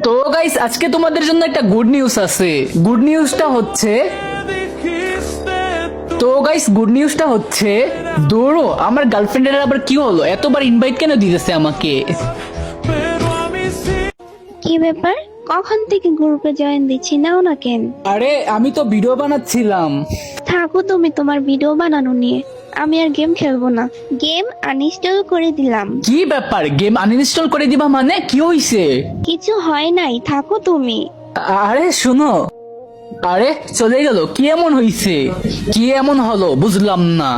তো গাইস, আজকে তোমাদের জন্য একটা গুড নিউজ আছে। গুড নিউজটা হচ্ছে দৌড়ো, আমার গার্লফ্রেন্ডের আবার কি হলো, এতবার ইনভাইট কেন দিতেছে আমাকে? কি ব্যাপার? কখন থেকে গ্রুপে জয়েন দিচ্ছি নাও না কেন? আরে আমি তো ভিডিও বানাচ্ছিলাম। থাকো তুমি তোমার ভিডিও বানানো নিয়ে। আমি আর গেম খেলবো না, গেম আনইনস্টল করে দিলাম। কি ব্যাপার, গেম আনইনস্টল করে দিবা মানে? কি হইছে? কিছু হয় নাই, থাকো তুমি। আরে শুনো, আরে চলে গেল, কি এমন হইছে? কি এমন হলো বুঝলাম না।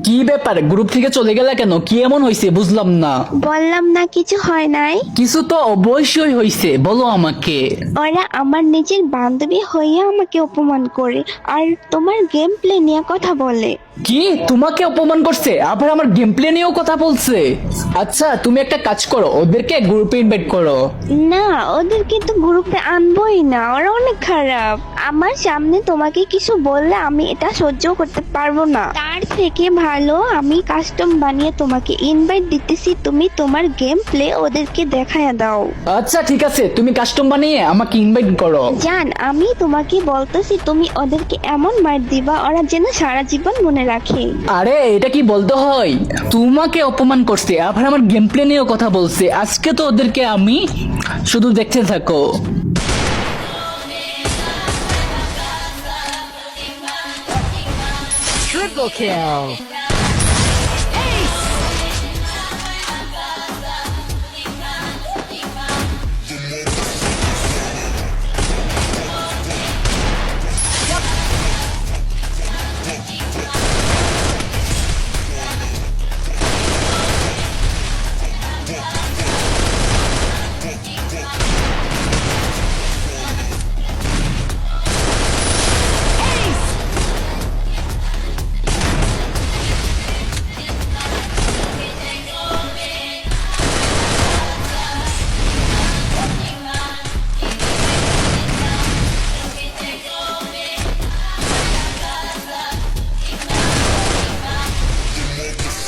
কি ব্যাপার, গ্রুপ থেকে চলে গেলা কেন? কি এমন হইছে বুঝলাম না। বললাম না কিছু হয় নাই। কিছু তো অবশ্যই হইছে, বলো আমাকে। ওরা আমার নিজের বান্ধবী হইয়া আমাকে অপমান করে আর তোমার গেম প্লে নিয়ে কথা বলে। কি, তোমাকে অপমান করছে? আবার আমার গেম প্লে নিয়েও কথা বলছে? আচ্ছা তুমি একটা কাজ করো, ওদেরকে গ্রুপে ইনভাইট করো। না, ওদেরকে তো গ্রুপে আনবোই না, ওরা অনেক খারাপ। আমার সামনে তোমাকে কিছু বললে আমি এটা সহ্য করতে পারবো না। তার থেকে ভালো আমি কাস্টম বানিয়ে তোমাকে ইনভাইট দিতেছি, তুমি তোমার গেম প্লে ওদেরকে দেখায় দাও। আচ্ছা ঠিক আছে, তুমি কাস্টম বানিয়ে আমাকে ইনভাইট করো। জান, আমি তোমাকে বলতেছি তুমি ওদেরকে এমন মার দিবা ওরা যেন সারা জীবন মনে রাখে। আরে এটা কি বলতে হয়? তোমাকে অপমান করছে, আবার আমার গেম প্লে নিয়েও কথা বলছে। আজকে তো ওদেরকে আমি শুধু দেখতে থাকো। Triple kill.